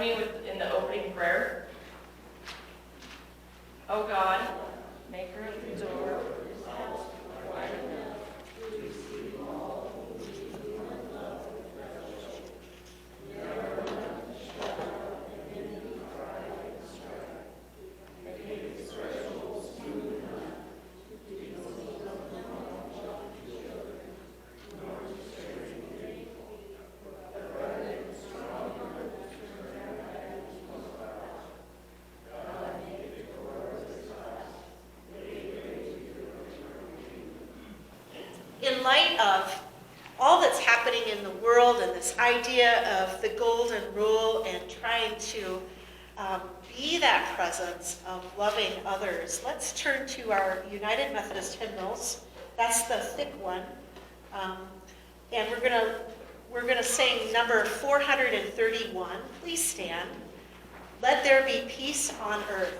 me in the opening prayer. O God, maker of the door, wide enough to receive all who believe and love with revelation. Narrow enough to shut out the enemy cry and strife. Make his threshold smooth enough to be the knowledge of the children, nor to stray the faithful, but rugged and strong enough to turn their heads from above. God, make the doors as glass. In light of all that's happening in the world and this idea of the golden rule and trying to be that presence of loving others, let's turn to our United Methodist hymnals. That's the thick one. And we're gonna sing number 431. Please stand. Let there be peace on earth.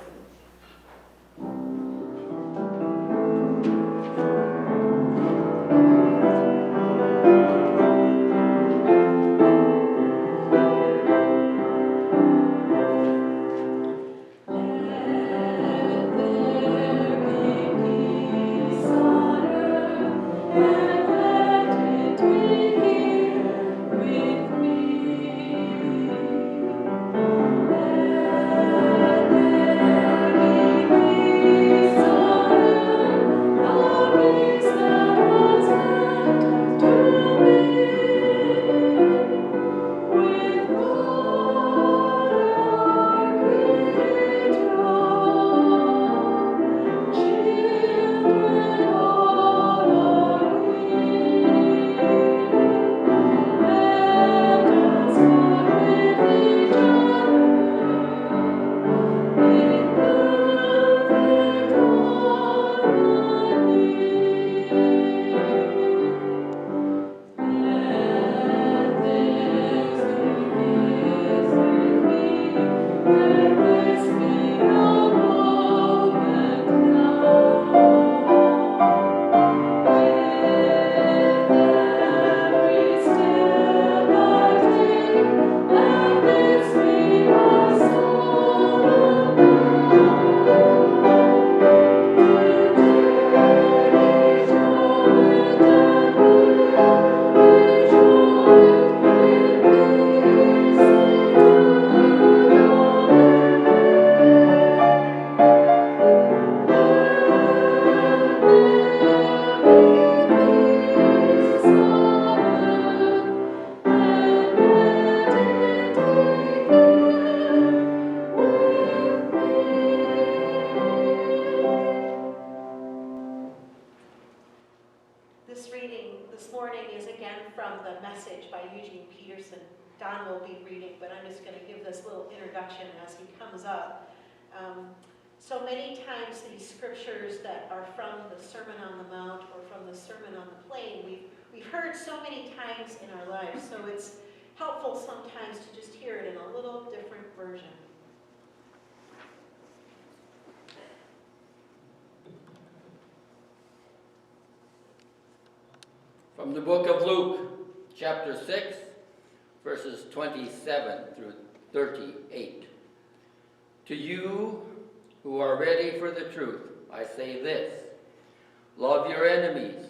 Don will be reading, but I'm just going to give this little introduction as he comes up. So many times these scriptures that are from the Sermon on the Mount or from the Sermon on the Plain, we've heard so many times in our lives, so it's helpful sometimes to just hear it in a little different version. From the book of Luke, chapter 6, verses 27 through 38. To you who are ready for the truth, I say this: love your enemies.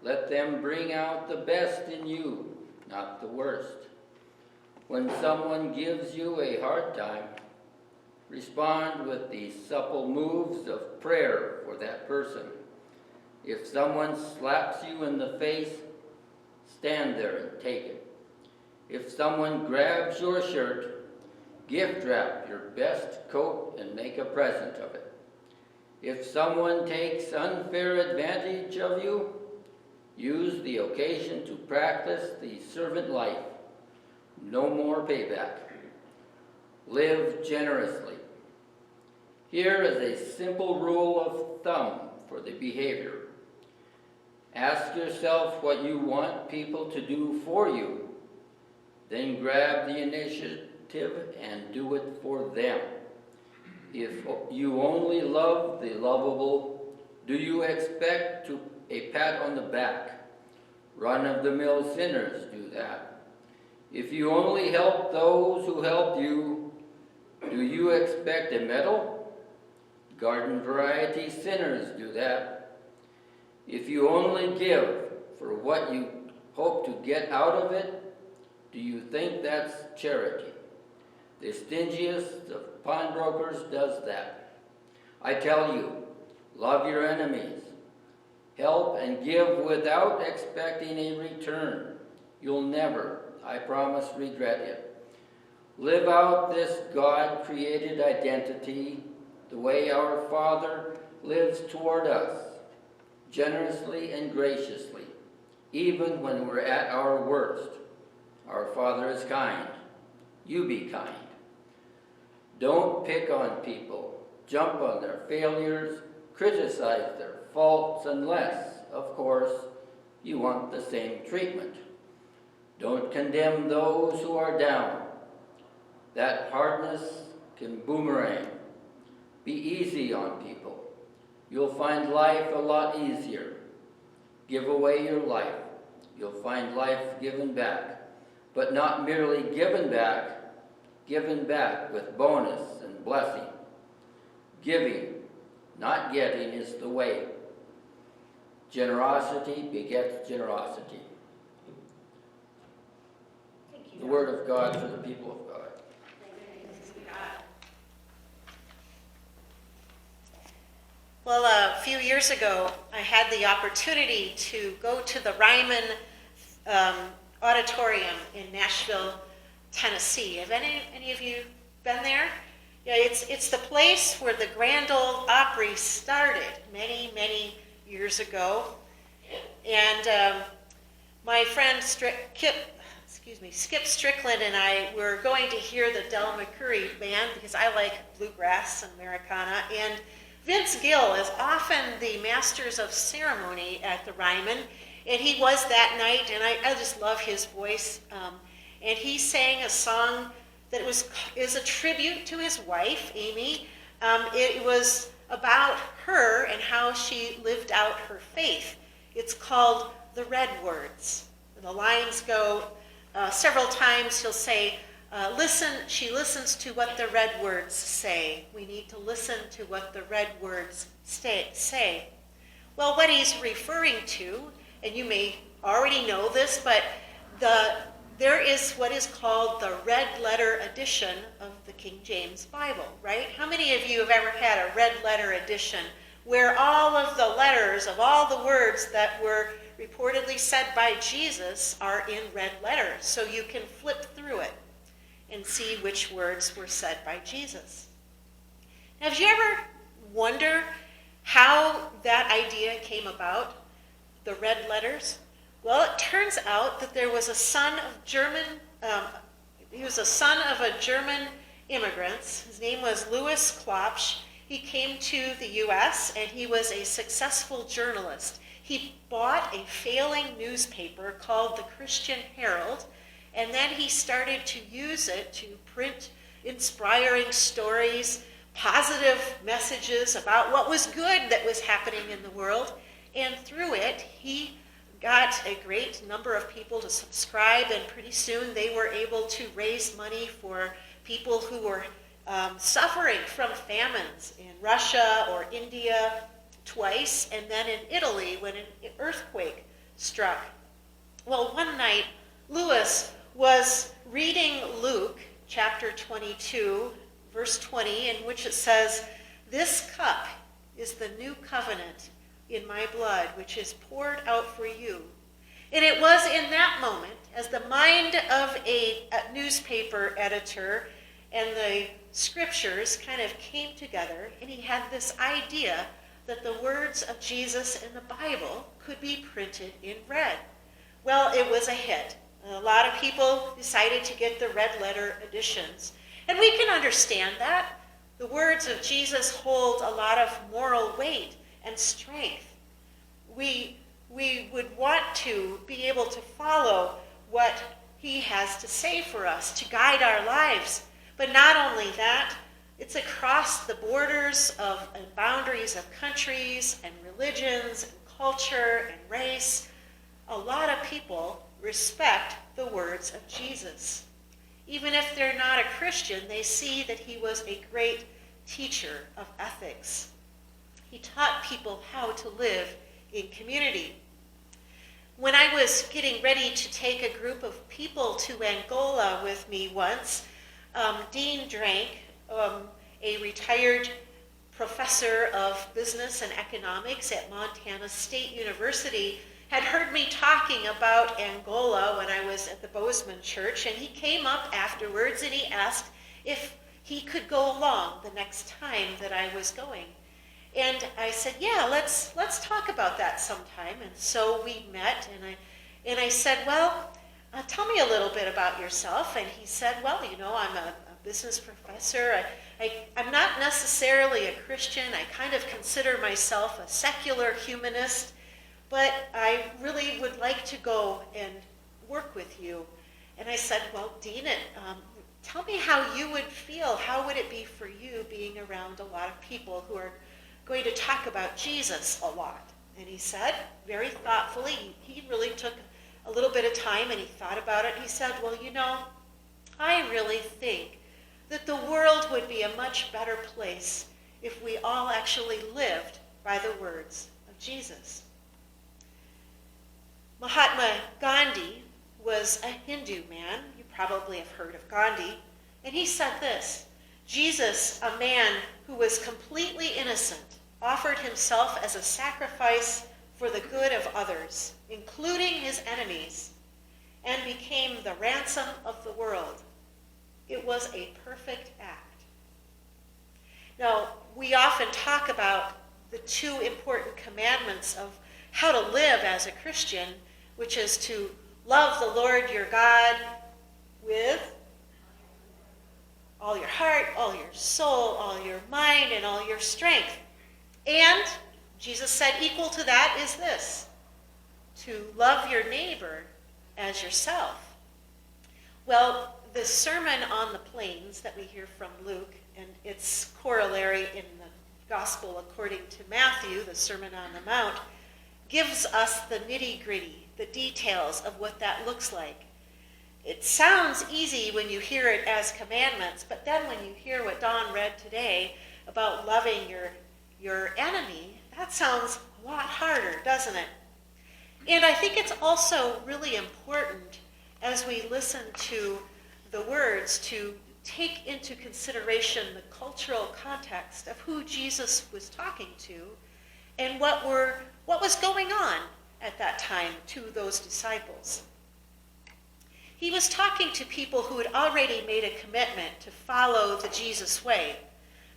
Let them bring out the best in you, not the worst. When someone gives you a hard time, respond with the supple moves of prayer for that person. If someone slaps you in the face, stand there and take it. If someone grabs your shirt, gift wrap your best coat and make a present of it. If someone takes unfair advantage of you, use the occasion to practice the servant life. No more payback. Live generously. Here is a simple rule of thumb for the behavior. Ask yourself what you want people to do for you. Then grab the initiative and do it for them. If you only love the lovable, do you expect a pat on the back? Run-of-the-mill sinners do that. If you only help those who help you, do you expect a medal? Garden variety sinners do that. If you only give for what you hope to get out of it, do you think that's charity? The stingiest of pawnbrokers does that. I tell you, love your enemies. Help and give without expecting a return. You'll never, I promise, regret it. Live out this God-created identity the way our Father lives toward us, generously and graciously, even when we're at our worst. Our Father is kind. You be kind. Don't pick on people, jump on their failures, criticize their faults, unless, of course, you want the same treatment. Don't condemn those who are down. That hardness can boomerang. Be easy on people. You'll find life a lot easier. Give away your life. You'll find life given back. But not merely given back with bonus and blessing. Giving, not getting, is the way. Generosity begets generosity. The word of God for the people of God. Well, a few years ago, I had the opportunity to go to the Ryman Auditorium in Nashville, Tennessee. Have any of you been there? Yeah, it's the place where the Grand Ole Opry started many years ago. And my friend Skip Strickland and I were going to hear the Del McCoury band because I like bluegrass and Americana. And Vince Gill is often the masters of ceremony at the Ryman, and he was that night, and I just love his voice. And he sang a song that is a tribute to his wife, Amy. It was about her and how she lived out her faith. It's called The Red Words. And the lines go several times. He'll say, she listens to what the red words say. We need to listen to what the red words say. Well, what he's referring to, and you may already know this, but there is what is called the red letter edition of the King James Bible, right? How many of you have ever had a red letter edition where all of the letters of all the words that were reportedly said by Jesus are in red letters, so you can flip through it and see which words were said by Jesus? Now, have you ever wondered how that idea came about, the red letters? Well, it turns out that there was a son of German immigrants. His name was Louis Klopsch. He came to the U.S. and he was a successful journalist. He bought a failing newspaper called the Christian Herald, and then he started to use it to print inspiring stories, positive messages about what was good that was happening in the world. And through it, he got a great number of people to subscribe, and pretty soon they were able to raise money for people who were suffering from famines in Russia or India twice, and then in Italy when an earthquake struck. Well, one night, Lewis was reading Luke chapter 22, verse 20, in which it says, "This cup is the new covenant in my blood, which is poured out for you." And it was in that moment, as the mind of a newspaper editor and the scriptures kind of came together, and he had this idea that the words of Jesus in the Bible could be printed in red. Well, it was a hit. A lot of people decided to get the red letter editions. And we can understand that. The words of Jesus hold a lot of moral weight and strength. We would want to be able to follow what he has to say for us, to guide our lives. But not only that, it's across the borders of and boundaries of countries and religions and culture and race. A lot of people respect the words of Jesus. Even if they're not a Christian, they see that he was a great teacher of ethics. He taught people how to live in community. When I was getting ready to take a group of people to Angola with me once, Dean Drank, a retired professor of business and economics at Montana State University, had heard me talking about Angola when I was at the Bozeman Church, and he came up afterwards and he asked if he could go along the next time that I was going. And I said, yeah, let's talk about that sometime. And so we met, and I said, well, tell me a little bit about yourself. And he said, well, I'm a business professor. I'm not necessarily a Christian. I kind of consider myself a secular humanist, but I really would like to go and work with you. And I said, well, Dean, tell me how you would feel. How would it be for you being around a lot of people who are going to talk about Jesus a lot? And he said, very thoughtfully, he really took a little bit of time and he thought about it. He said, well, I really think that the world would be a much better place if we all actually lived by the words of Jesus. Mahatma Gandhi was a Hindu man. You probably have heard of Gandhi. And he said this, Jesus, a man who was completely innocent, offered himself as a sacrifice for the good of others, including his enemies, and became the ransom of the world. It was a perfect act. Now, we often talk about the two important commandments of how to live as a Christian, which is to love the Lord your God with all your heart, all your soul, all your mind, and all your strength. And Jesus said equal to that is this, to love your neighbor as yourself. Well, the Sermon on the Plains that we hear from Luke, and its corollary in the Gospel according to Matthew, the Sermon on the Mount, gives us the nitty-gritty, the details of what that looks like. It sounds easy when you hear it as commandments, but then when you hear what Don read today about loving your enemy, that sounds a lot harder, doesn't it? And I think it's also really important as we listen to the words to take into consideration the cultural context of who Jesus was talking to and what was going on at that time to those disciples. He was talking to people who had already made a commitment to follow the Jesus way,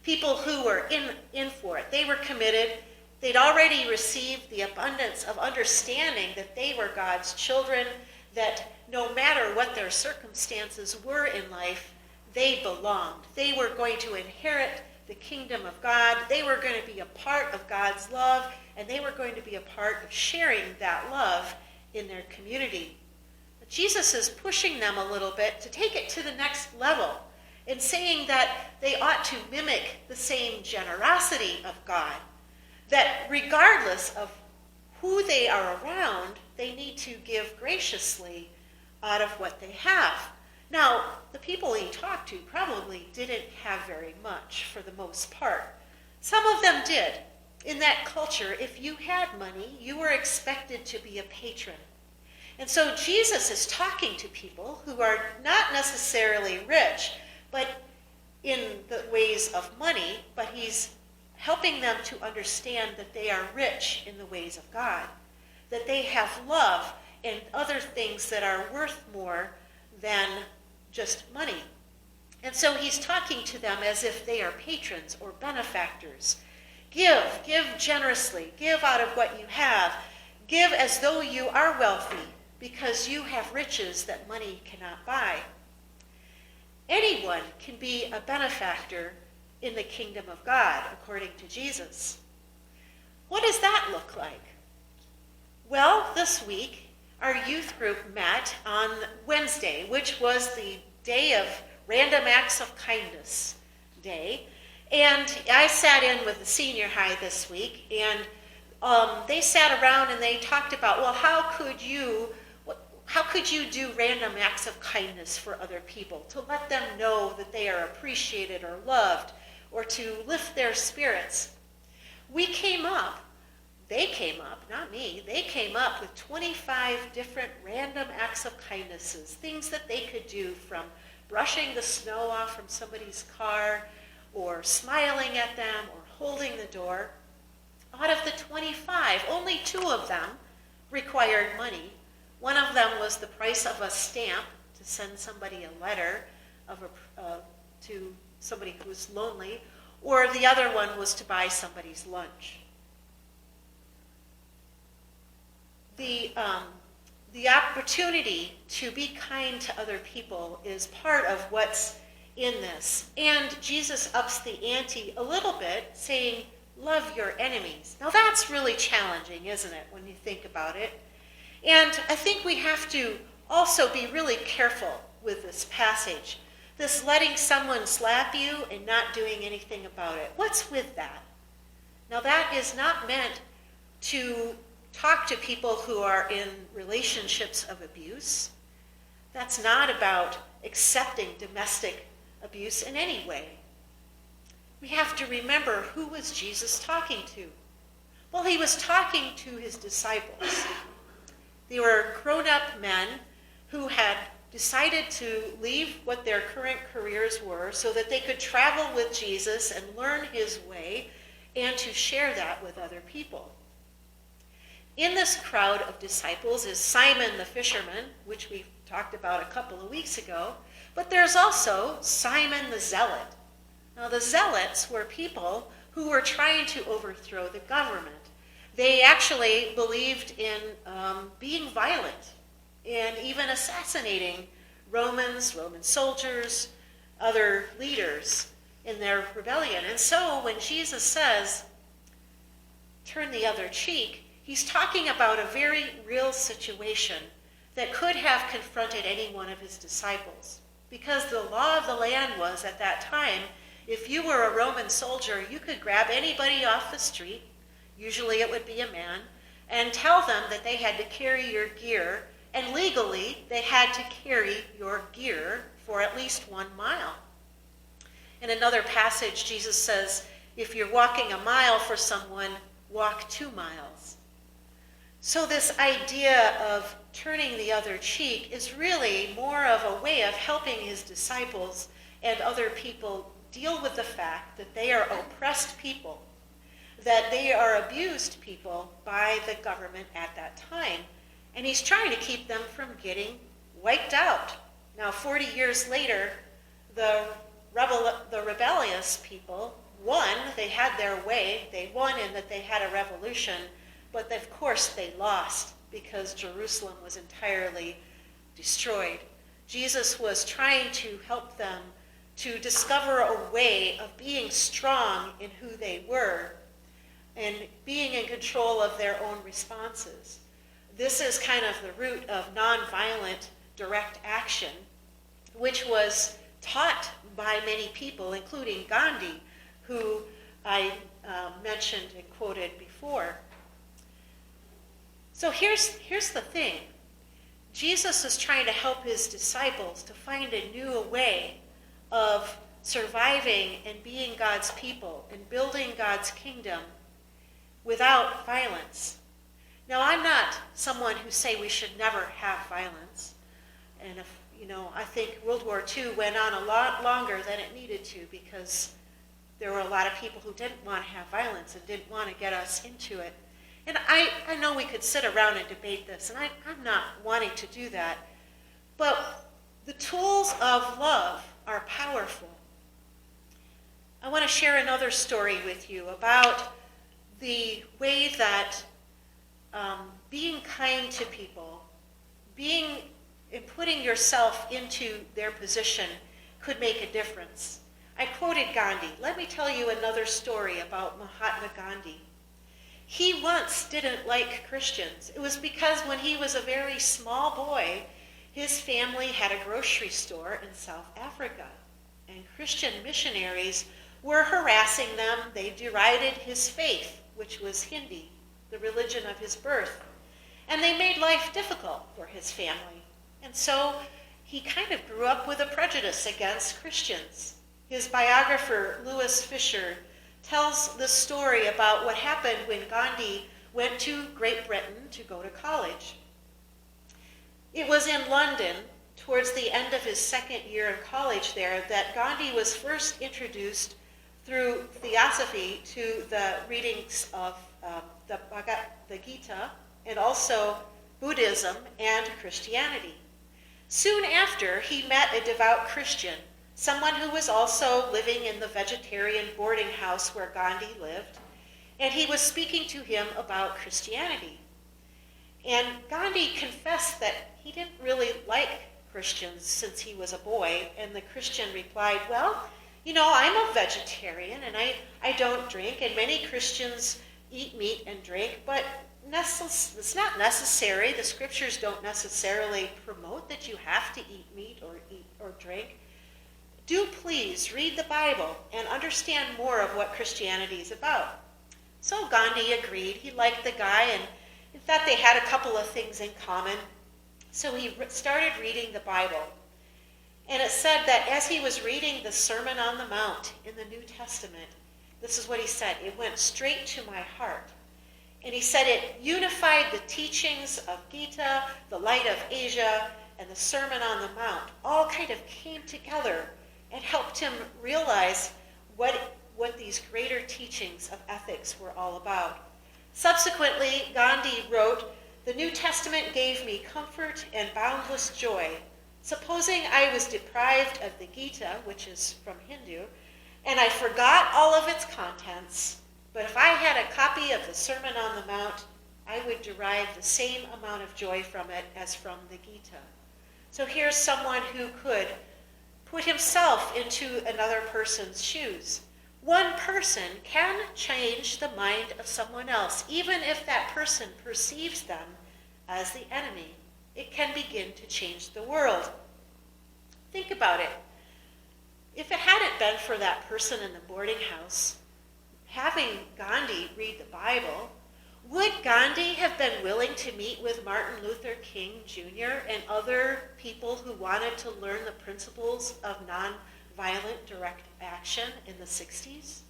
people who were in for it. They were committed. They'd already received the abundance of understanding that they were God's children, that no matter what their circumstances were in life, they belonged. They were going to inherit the kingdom of God. They were going to be a part of God's love, and they were going to be a part of sharing that love in their community. But Jesus is pushing them a little bit to take it to the next level and saying that they ought to mimic the same generosity of God, that regardless of who they are around, they need to give graciously out of what they have. Now, the people he talked to probably didn't have very much for the most part. Some of them did. In that culture, if you had money, you were expected to be a patron. And so Jesus is talking to people who are not necessarily rich, but in the ways of money, but he's helping them to understand that they are rich in the ways of God, that they have love and other things that are worth more than just money. And so he's talking to them as if they are patrons or benefactors. Give generously, give out of what you have. Give as though you are wealthy, because you have riches that money cannot buy. Anyone can be a benefactor in the kingdom of God, according to Jesus. What does that look like? Well, this week, our youth group met on Wednesday, which was the day of Random Acts of Kindness Day. And I sat in with the senior high this week, and they sat around and they talked about, well, how could you How could you do random acts of kindness for other people to let them know that they are appreciated or loved, or to lift their spirits? They came up, not me, they came up with 25 different random acts of kindnesses, things that they could do, from brushing the snow off from somebody's car, or smiling at them, or holding the door. Out of the 25, only 2 of them required money. One of them was the price of a stamp to send somebody a letter to somebody who was lonely, or the other one was to buy somebody's lunch. The opportunity to be kind to other people is part of what's in this. And Jesus ups the ante a little bit, saying, love your enemies. Now that's really challenging, isn't it, when you think about it? And I think we have to also be really careful with this passage. This letting someone slap you and not doing anything about it. What's with that? Now that is not meant to talk to people who are in relationships of abuse. That's not about accepting domestic abuse in any way. We have to remember, who was Jesus talking to? Well, he was talking to his disciples. They were grown-up men who had decided to leave what their current careers were so that they could travel with Jesus and learn his way and to share that with other people. In this crowd of disciples is Simon the fisherman, which we talked about a couple of weeks ago, but there's also Simon the zealot. Now, the zealots were people who were trying to overthrow the government. They actually believed in being violent and even assassinating Roman soldiers, other leaders in their rebellion. And so when Jesus says, turn the other cheek, he's talking about a very real situation that could have confronted any one of his disciples. Because the law of the land was, at that time, if you were a Roman soldier, you could grab anybody off the street, usually it would be a man, and tell them that they had to carry your gear, and legally they had to carry your gear for at least 1 mile. In another passage, Jesus says, if you're walking a mile for someone, walk 2 miles. So this idea of turning the other cheek is really more of a way of helping his disciples and other people deal with the fact that they are oppressed people, that they are abused people by the government at that time. And he's trying to keep them from getting wiped out. Now, 40 years later, the rebellious people won. They had their way. They won in that they had a revolution. But of course they lost because Jerusalem was entirely destroyed. Jesus was trying to help them to discover a way of being strong in who they were and being in control of their own responses. This is kind of the root of nonviolent direct action, which was taught by many people, including Gandhi, who I mentioned and quoted before. So here's the thing. Jesus is trying to help his disciples to find a new way of surviving and being God's people and building God's kingdom without violence. Now, I'm not someone who say we should never have violence. And I think World War II went on a lot longer than it needed to because there were a lot of people who didn't want to have violence and didn't want to get us into it. And I know we could sit around and debate this, and I'm not wanting to do that. But the tools of love are powerful. I want to share another story with you about the way that being kind to people, and putting yourself into their position could make a difference. I quoted Gandhi. Let me tell you another story about Mahatma Gandhi. He once didn't like Christians. It was because when he was a very small boy, his family had a grocery store in South Africa, and Christian missionaries were harassing them. They derided his faith, which was Hindi, the religion of his birth. And they made life difficult for his family. And so he kind of grew up with a prejudice against Christians. His biographer, Louis Fisher, tells the story about what happened when Gandhi went to Great Britain to go to college. It was in London, towards the end of his second year in college there, that Gandhi was first introduced through theosophy to the readings of the Gita, and also Buddhism and Christianity. Soon after, he met a devout Christian, someone who was also living in the vegetarian boarding house where Gandhi lived, and he was speaking to him about Christianity. And Gandhi confessed that he didn't really like Christians since he was a boy, and the Christian replied, well, you know, I'm a vegetarian and I don't drink, and many Christians eat meat and drink, but it's not necessary. The scriptures don't necessarily promote that you have to eat meat or drink. Do please read the Bible and understand more of what Christianity is about. So Gandhi agreed. He liked the guy, and in fact they had a couple of things in common. So he started reading the Bible. And it said that as he was reading the Sermon on the Mount in the New Testament, this is what he said, it went straight to my heart. And he said it unified the teachings of Gita, the Light of Asia, and the Sermon on the Mount. All kind of came together and helped him realize what these greater teachings of ethics were all about. Subsequently, Gandhi wrote, "The New Testament gave me comfort and boundless joy. Supposing I was deprived of the Gita, which is from Hindu, and I forgot all of its contents, but if I had a copy of the Sermon on the Mount, I would derive the same amount of joy from it as from the Gita." So here's someone who could put himself into another person's shoes. One person can change the mind of someone else, even if that person perceives them as the enemy. It can begin to change the world. Think about it. If it hadn't been for that person in the boarding house, having Gandhi read the Bible, would Gandhi have been willing to meet with Martin Luther King Jr. and other people who wanted to learn the principles of nonviolent direct action in the 60s?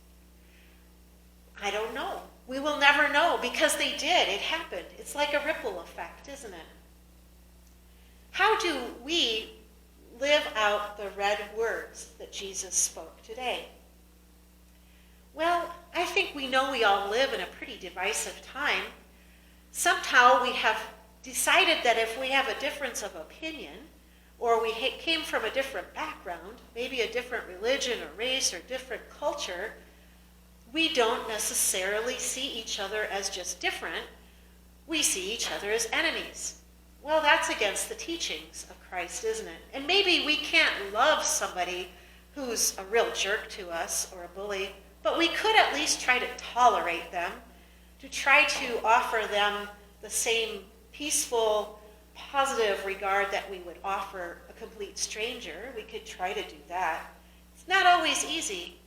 I don't know. We will never know, because they did. It happened. It's like a ripple effect, isn't it? How do we live out the red words that Jesus spoke today? Well, I think we know we all live in a pretty divisive time. Somehow we have decided that if we have a difference of opinion, or we came from a different background, maybe a different religion or race or different culture, we don't necessarily see each other as just different. We see each other as enemies. Well, that's against the teachings of Christ, isn't it? And maybe we can't love somebody who's a real jerk to us or a bully, but we could at least try to tolerate them, to try to offer them the same peaceful, positive regard that we would offer a complete stranger. We could try to do that. It's not always easy.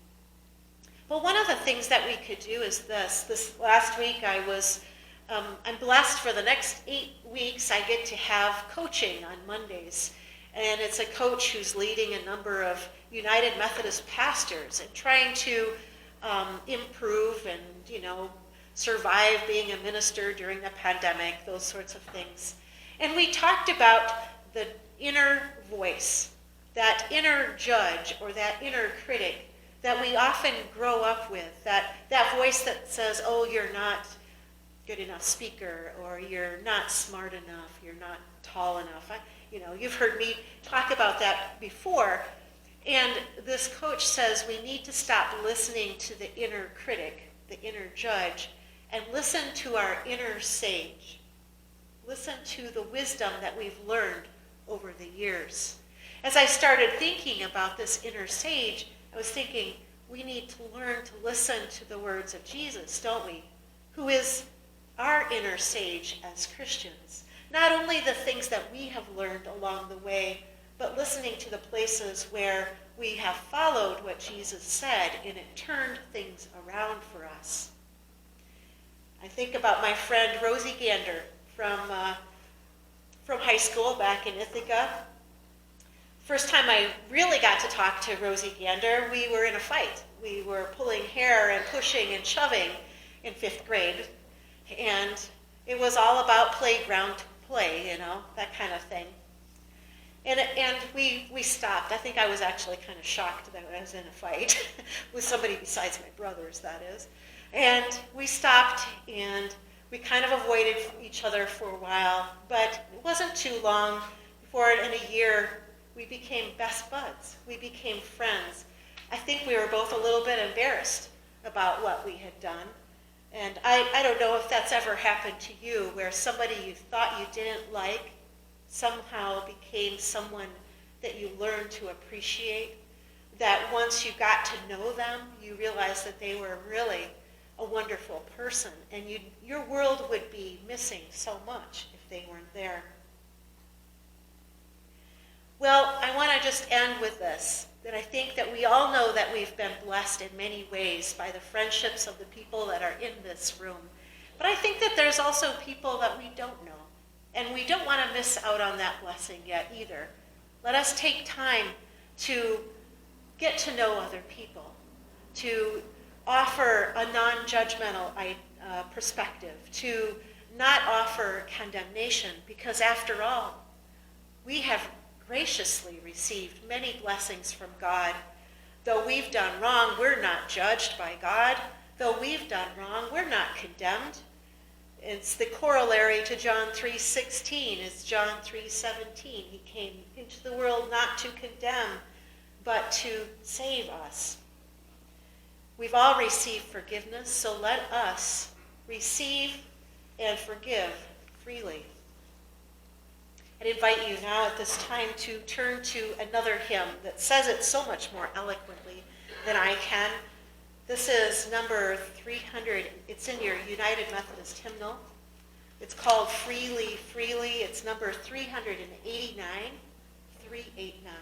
But one of the things that we could do is this. This last week I'm blessed for the next 8 weeks. I get to have coaching on Mondays. And it's a coach who's leading a number of United Methodist pastors and trying to improve and, survive being a minister during the pandemic, those sorts of things. And we talked about the inner voice, that inner judge or that inner critic that we often grow up with, that voice that says, oh, you're not good enough speaker, or you're not smart enough, you're not tall enough. You've heard me talk about that before. And this coach says we need to stop listening to the inner critic, the inner judge, and listen to our inner sage. Listen to the wisdom that we've learned over the years. As I started thinking about this inner sage, I was thinking we need to learn to listen to the words of Jesus, don't we? Who is our inner sage as Christians. Not only the things that we have learned along the way, but listening to the places where we have followed what Jesus said and it turned things around for us. I think about my friend Rosie Gander from high school back in Ithaca. First time I really got to talk to Rosie Gander, we were in a fight. We were pulling hair and pushing and shoving in 5th grade. And it was all about playground play, that kind of thing. And we stopped. I think I was actually kind of shocked that I was in a fight with somebody besides my brothers, that is. And we stopped and we kind of avoided each other for a while, but it wasn't too long before in a year we became best buds. We became friends. I think we were both a little bit embarrassed about what we had done. And I don't know if that's ever happened to you, where somebody you thought you didn't like somehow became someone that you learned to appreciate, that once you got to know them, you realized that they were really a wonderful person, and your world would be missing so much if they weren't there. Well, I want to just end with this, that I think that we all know that we've been blessed in many ways by the friendships of the people that are in this room. But I think that there's also people that we don't know, and we don't want to miss out on that blessing yet either. Let us take time to get to know other people, to offer a non-judgmental perspective, to not offer condemnation, because after all, we have graciously received many blessings from God. Though we've done wrong, we're not judged by God. Though we've done wrong, we're not condemned. It's the corollary to John 3:16, it's John 3:17. He came into the world not to condemn, but to save us. We've all received forgiveness, so let us receive and forgive freely. I'd invite you now at this time to turn to another hymn that says it so much more eloquently than I can. This is number 300. It's in your United Methodist hymnal. It's called Freely, Freely. It's number 389, 389.